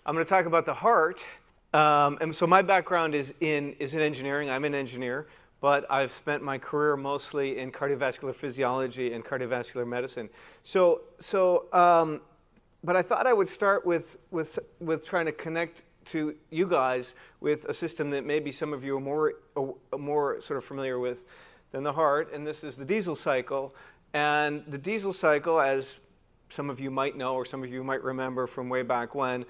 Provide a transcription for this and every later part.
I'm going to talk about the heart. And so my background is in engineering. I'm an engineer, but I've spent my career mostly in cardiovascular physiology and cardiovascular medicine. But I thought I would start with trying to connect to you guys with a system that maybe some of you are more sort of familiar with than the heart, and this is the diesel cycle. And the diesel cycle, as some of you might know or some of you might remember from way back when,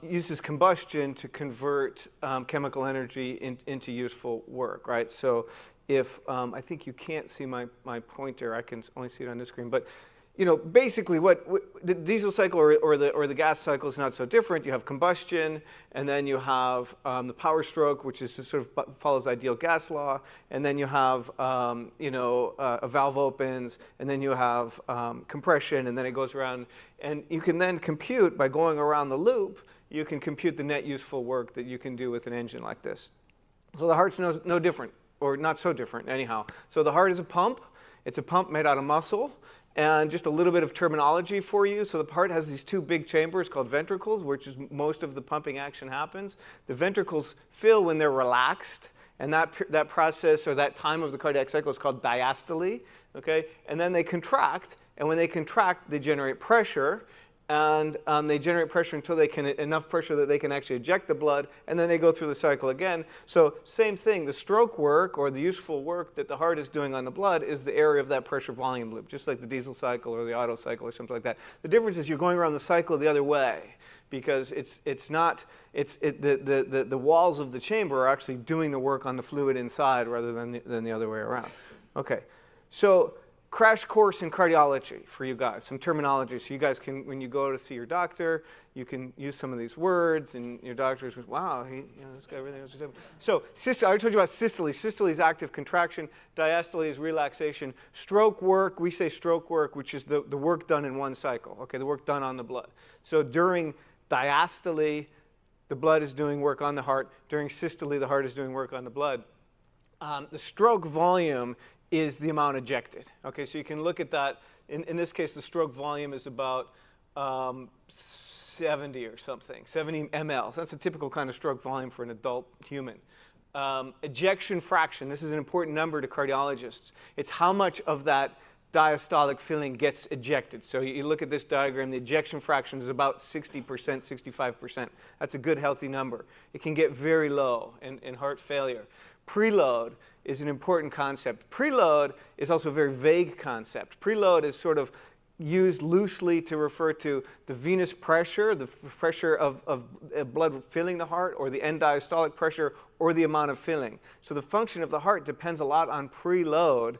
uses combustion to convert chemical energy into useful work, right? So if, I think you can't see my pointer, I can only see it on this screen, but you know, basically what the diesel cycle or the gas cycle is not so different. You have combustion, and then you have the power stroke, which is sort of follows ideal gas law, and then you have a valve opens, and then you have compression, and then it goes around, and you can then compute by going around the loop. You can compute the net useful work that you can do with an engine like this. So the heart's no different, or not so different anyhow. So the heart is a pump. It's a pump made out of muscle. And just a little bit of terminology for you. So the heart has these two big chambers called ventricles, which is most of the pumping action happens. The ventricles fill when they're relaxed, and that process or that time of the cardiac cycle is called diastole. Okay? And then they contract, and when they contract, they generate pressure. And they generate pressure until they can, enough pressure that they can actually eject the blood, and then they go through the cycle again. So same thing, the stroke work or the useful work that the heart is doing on the blood is the area of that pressure volume loop, just like the diesel cycle or the Otto cycle or something like that. The difference is you're going around the cycle the other way, because the walls of the chamber are actually doing the work on the fluid inside rather than the other way around. Okay, so crash course in cardiology for you guys, some terminology. So you guys can, when you go to see your doctor, you can use some of these words, and your doctor goes, wow, this guy really knows what he's doing. So I already told you about systole. Systole is active contraction. Diastole is relaxation. Stroke work, we say stroke work, which is the work done in one cycle, okay, the work done on the blood. So during diastole, the blood is doing work on the heart. During systole, the heart is doing work on the blood. The stroke volume is the amount ejected. Okay, so you can look at that. In this case, the stroke volume is about 70 or something, 70 ml. So that's a typical kind of stroke volume for an adult human. Ejection fraction, this is an important number to cardiologists. It's how much of that diastolic filling gets ejected. So you look at this diagram, the ejection fraction is about 60%, 65%. That's a good, healthy number. It can get very low in heart failure. Preload is an important concept. Preload is also a very vague concept. Preload is sort of used loosely to refer to the venous pressure, the pressure of blood filling the heart, or the end diastolic pressure, or the amount of filling. So the function of the heart depends a lot on preload,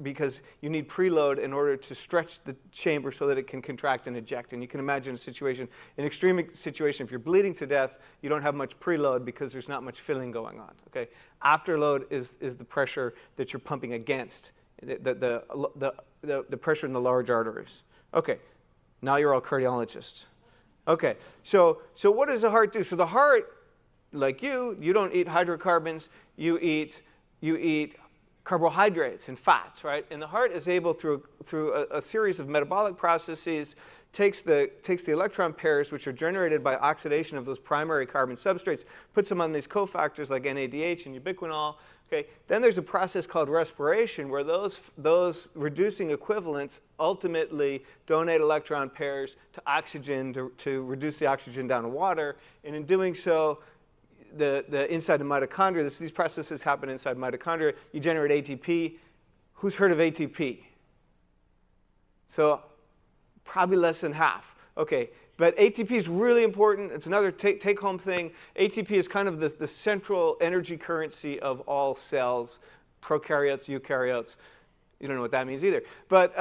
because you need preload in order to stretch the chamber so that it can contract and eject. And you can imagine a situation, an extreme situation, if you're bleeding to death, you don't have much preload because there's not much filling going on. Okay? Afterload is the pressure that you're pumping against, the pressure in the large arteries. Okay, now you're all cardiologists. Okay, so what does the heart do? So the heart, like you don't eat hydrocarbons, you eat carbohydrates and fats, right? And the heart is able, through a series of metabolic processes, takes the electron pairs, which are generated by oxidation of those primary carbon substrates, puts them on these cofactors like NADH and ubiquinol. Okay. Then there's a process called respiration, where those reducing equivalents ultimately donate electron pairs to oxygen to reduce the oxygen down to water. And in doing so, the inside the mitochondria, these processes happen inside mitochondria. You generate ATP. Who's heard of ATP? So probably less than half. Okay, but ATP is really important. It's another take-home thing. ATP is kind of the central energy currency of all cells, prokaryotes, eukaryotes. You don't know what that means either. But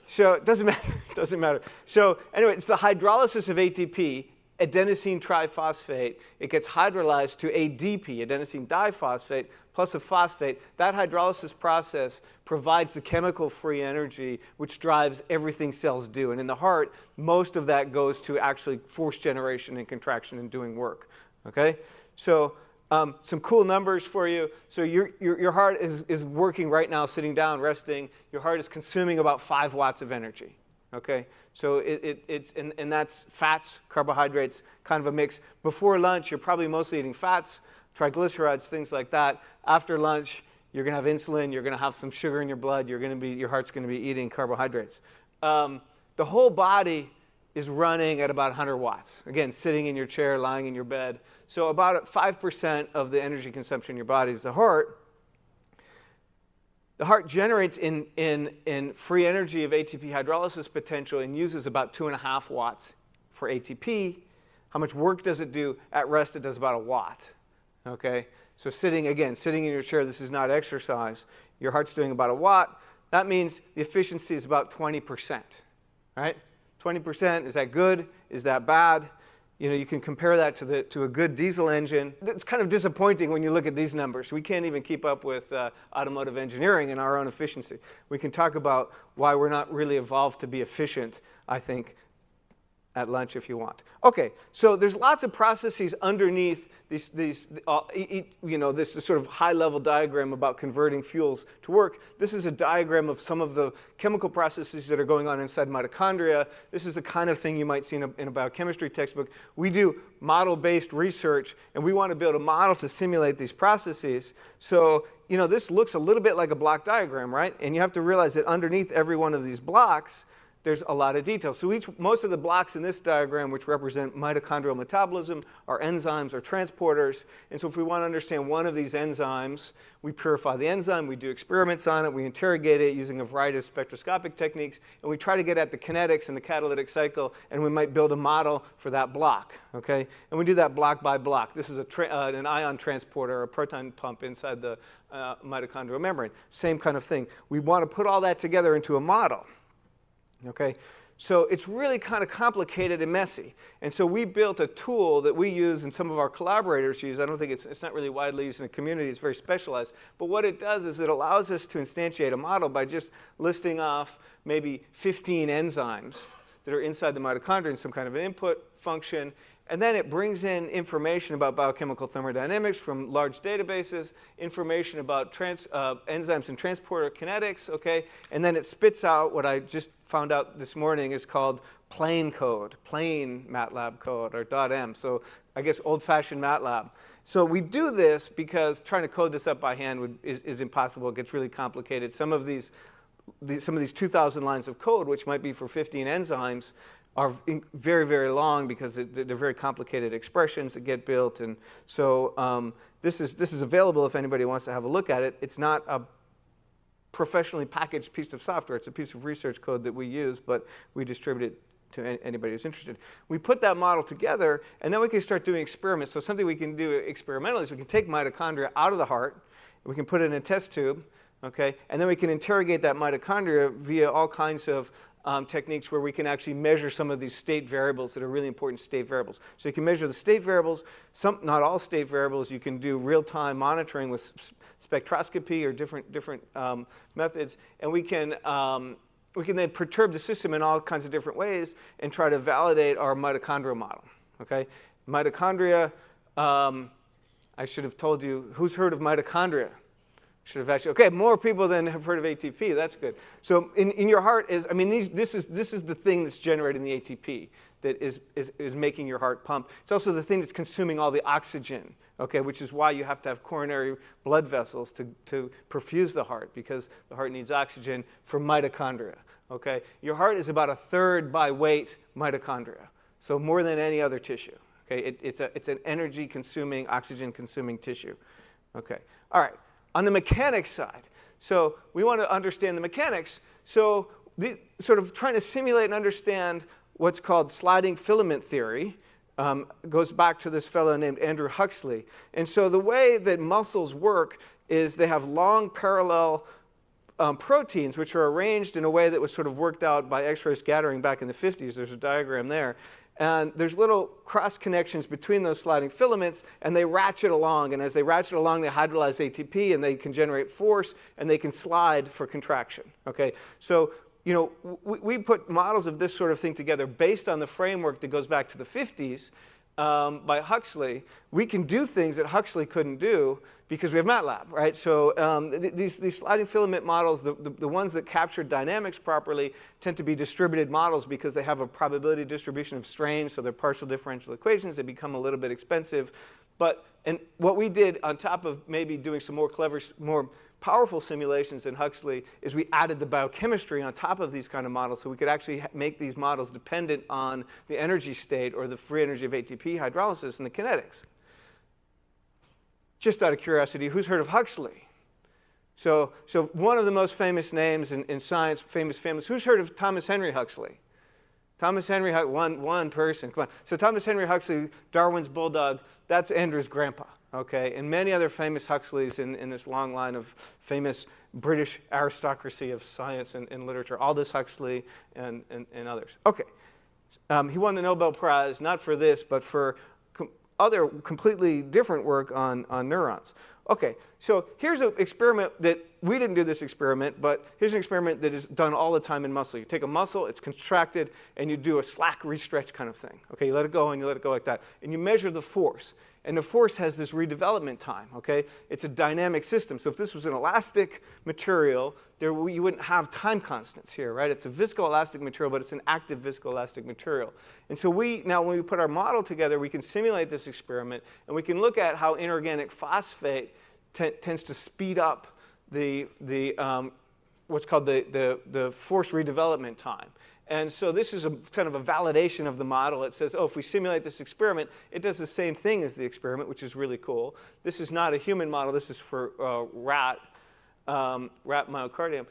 so it doesn't matter. It doesn't matter. So anyway, it's the hydrolysis of ATP, adenosine triphosphate. It gets hydrolyzed to ADP, adenosine diphosphate, plus a phosphate. That hydrolysis process provides the chemical free energy which drives everything cells do. And in the heart, most of that goes to actually force generation and contraction and doing work. Okay? So some cool numbers for you. So your heart is working right now, sitting down, resting. Your heart is consuming about 5 watts of energy. Okay? So and that's fats, carbohydrates, kind of a mix. Before lunch, you're probably mostly eating fats, triglycerides, things like that. After lunch, you're going to have insulin, you're going to have some sugar in your blood, your heart's going to be eating carbohydrates. The whole body is running at about 100 watts. Again, sitting in your chair, lying in your bed. So about 5% of the energy consumption in your body is the heart. The heart generates in free energy of ATP hydrolysis potential and uses about 2.5 watts for ATP. How much work does it do? At rest, it does about 1 watt. Okay? So sitting in your chair, this is not exercise. Your heart's doing about 1 watt. That means the efficiency is about 20%. Right? 20%, is that good? Is that bad? You know, you can compare that to a good diesel engine. It's kind of disappointing when you look at these numbers. We can't even keep up with automotive engineering and our own efficiency. We can talk about why we're not really evolved to be efficient, I think, at lunch if you want. Okay, so there's lots of processes underneath this sort of high-level diagram about converting fuels to work. This is a diagram of some of the chemical processes that are going on inside mitochondria. This is the kind of thing you might see in a biochemistry textbook. We do model-based research, and we want to build a model to simulate these processes. So, you know, this looks a little bit like a block diagram, right? And you have to realize that underneath every one of these blocks, there's a lot of detail. So most of the blocks in this diagram, which represent mitochondrial metabolism, are enzymes or transporters. And so if we want to understand one of these enzymes, we purify the enzyme, we do experiments on it, we interrogate it using a variety of spectroscopic techniques, and we try to get at the kinetics and the catalytic cycle, and we might build a model for that block. Okay? And we do that block by block. This is an ion transporter, or a proton pump inside the mitochondrial membrane. Same kind of thing. We want to put all that together into a model. Okay, so it's really kind of complicated and messy. And so we built a tool that we use and some of our collaborators use. I don't think it's not really widely used in the community. It's very specialized. But what it does is it allows us to instantiate a model by just listing off maybe 15 enzymes that are inside the mitochondria in some kind of an input function. And then it brings in information about biochemical thermodynamics from large databases, information about enzymes and transporter kinetics, okay? And then it spits out what I just found out this morning is called plain code, plain MATLAB code, or .m. So I guess old-fashioned MATLAB. So we do this because trying to code this up by hand is impossible. It gets really complicated. Some of these 2,000 lines of code, which might be for 15 enzymes, are very, very long because they're very complicated expressions that get built. And so this is available if anybody wants to have a look at it. It's not a professionally packaged piece of software. It's a piece of research code that we use, but we distribute it to anybody who's interested. We put that model together, and then we can start doing experiments. So something we can do experimentally is we can take mitochondria out of the heart, we can put it in a test tube, okay, and then we can interrogate that mitochondria via all kinds of techniques where we can actually measure some of these state variables that are really important state variables. So you can measure the state variables, not all state variables. You can do real-time monitoring with spectroscopy or different methods, and we can then perturb the system in all kinds of different ways and try to validate our mitochondrial model. Okay, mitochondria. I should have told you, who's heard of mitochondria? Should have actually, okay, more people than have heard of ATP. That's good. So in your heart this is the thing that's generating the ATP that is making your heart pump. It's also the thing that's consuming all the oxygen, okay, which is why you have to have coronary blood vessels to perfuse the heart, because the heart needs oxygen for mitochondria, okay? Your heart is about 1/3 by weight mitochondria, so more than any other tissue, okay? It's an energy-consuming, oxygen-consuming tissue, okay? All right. On the mechanics side, so we want to understand the mechanics. So sort of trying to simulate and understand what's called sliding filament theory goes back to this fellow named Andrew Huxley. And so the way that muscles work is they have long parallel proteins, which are arranged in a way that was sort of worked out by X-ray scattering back in the 50s. There's a diagram there. And there's little cross connections between those sliding filaments, and they ratchet along. And as they ratchet along, they hydrolyze ATP, and they can generate force, and they can slide for contraction. Okay, so you know we put models of this sort of thing together based on the framework that goes back to the 50s, by Huxley, we can do things that Huxley couldn't do because we have MATLAB, right? So these sliding filament models, the ones that capture dynamics properly, tend to be distributed models because they have a probability distribution of strain, so they're partial differential equations. They become a little bit expensive. And what we did on top of maybe doing some more clever, more powerful simulations than Huxley is we added the biochemistry on top of these kind of models so we could actually make these models dependent on the energy state or the free energy of ATP hydrolysis and the kinetics. Just out of curiosity, who's heard of Huxley? So one of the most famous names in science, famous families, who's heard of Thomas Henry Huxley? Thomas Henry, one person, come on. So Thomas Henry Huxley, Darwin's bulldog, that's Andrew's grandpa, okay? And many other famous Huxleys in this long line of famous British aristocracy of science and literature, Aldous Huxley and others. Okay, he won the Nobel Prize, not for this, but for other completely different work on neurons. Okay, so here's an experiment that, we didn't do this experiment, but here's an experiment that is done all the time in muscle. You take a muscle, it's contracted, and you do a slack restretch kind of thing. Okay, you let it go and you let it go like that. And you measure the force. And the force has this redevelopment time, okay? It's a dynamic system. So if this was an elastic material, you wouldn't have time constants here, right? It's a viscoelastic material, but it's an active viscoelastic material. And so now when we put our model together, we can simulate this experiment, and we can look at how inorganic phosphate tends to speed up what's called the force redevelopment time. And so this is kind of a validation of the model. It says, oh, if we simulate this experiment, it does the same thing as the experiment, which is really cool. This is not a human model. This is for rat myocardium.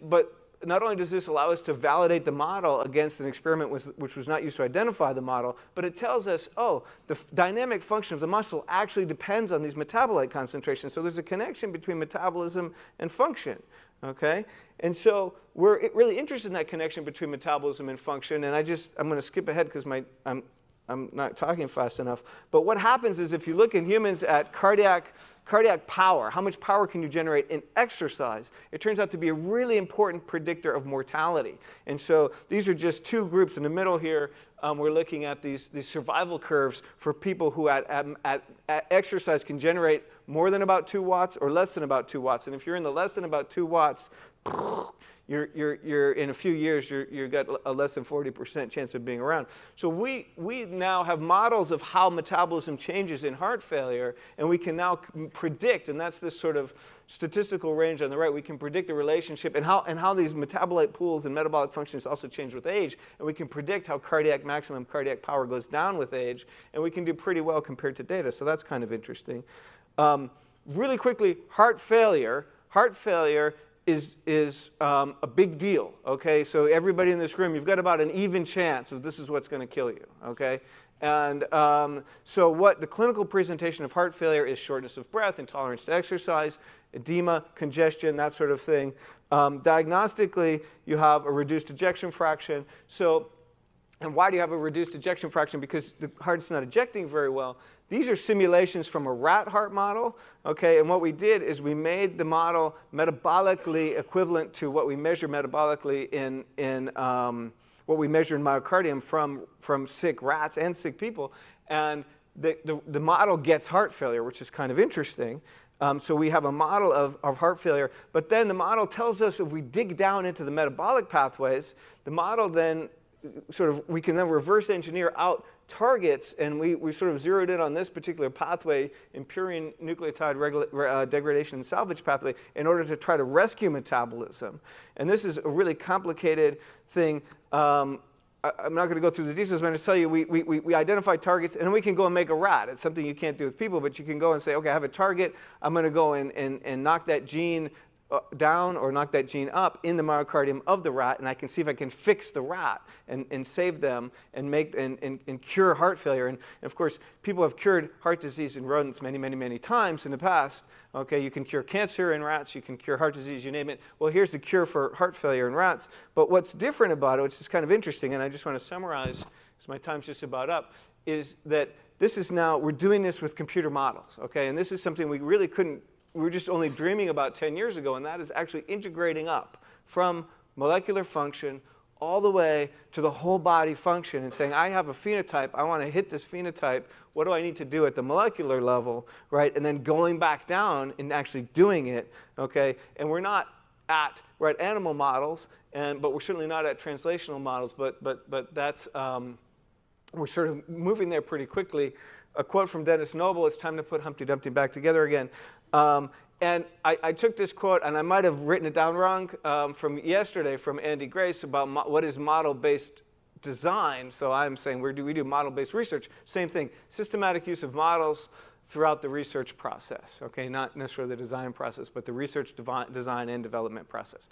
But not only does this allow us to validate the model against an experiment which was not used to identify the model, but it tells us, oh, the dynamic function of the muscle actually depends on these metabolite concentrations. So there's a connection between metabolism and function. Okay? And so we're really interested in that connection between metabolism and function. And I'm going to skip ahead because I'm not talking fast enough. But what happens is if you look in humans at cardiac power, how much power can you generate in exercise, it turns out to be a really important predictor of mortality. And so these are just two groups in the middle here. We're looking at these survival curves for people who at exercise can generate more than about 2 watts or less than about 2 watts. And if you're in the less than about 2 watts, you're in a few years, you've got a less than 40% chance of being around. So we now have models of how metabolism changes in heart failure, and we can now predict, and that's this sort of statistical range on the right, we can predict the relationship and how these metabolite pools and metabolic functions also change with age, and we can predict how maximum cardiac power goes down with age, and we can do pretty well compared to data, so that's kind of interesting. Really quickly, heart failure is a big deal, okay? So everybody in this room, you've got about an even chance of this is what's going to kill you, okay? And so what the clinical presentation of heart failure is shortness of breath, intolerance to exercise, edema, congestion, that sort of thing. Diagnostically, you have a reduced ejection fraction. And why do you have a reduced ejection fraction? Because the heart's not ejecting very well. These are simulations from a rat heart model, okay? And what we did is we made the model metabolically equivalent to what we measure metabolically in what we measure in myocardium from sick rats and sick people. And the model gets heart failure, which is kind of interesting. So we have a model of heart failure, but then the model tells us if we dig down into the metabolic pathways, the model then we can then reverse engineer out targets, and we sort of zeroed in on this particular pathway, in purine nucleotide degradation and salvage pathway, in order to try to rescue metabolism. And this is a really complicated thing. I'm not going to go through the details, but I'm going to tell you, we identify targets, and then we can go and make a rat. It's something you can't do with people, but you can go and say, okay, I have a target. I'm going to go and knock that gene down or knock that gene up in the myocardium of the rat, and I can see if I can fix the rat and save them and cure heart failure. And of course, people have cured heart disease in rodents many, many, many times in the past. Okay, you can cure cancer in rats, you can cure heart disease, you name it. Well, here's the cure for heart failure in rats. But what's different about it, which is kind of interesting, and I just want to summarize, because my time's just about up, is that this is now, we're doing this with computer models. Okay, and this is something we really couldn't, we were just only dreaming about 10 years ago, and that is actually integrating up from molecular function all the way to the whole body function and saying, I have a phenotype, I want to hit this phenotype, what do I need to do at the molecular level, right? And then going back down and actually doing it, okay? And we're not at, we're at animal models, but we're certainly not at translational models, but that's, we're sort of moving there pretty quickly. A quote from Dennis Noble, it's time to put Humpty Dumpty back together again. And I took this quote, and I might have written it down wrong, from yesterday from Andy Grace about what is model-based design. So I'm saying we do model-based research. Same thing, systematic use of models throughout the research process. Okay, not necessarily the design process, but the research, design, and development process.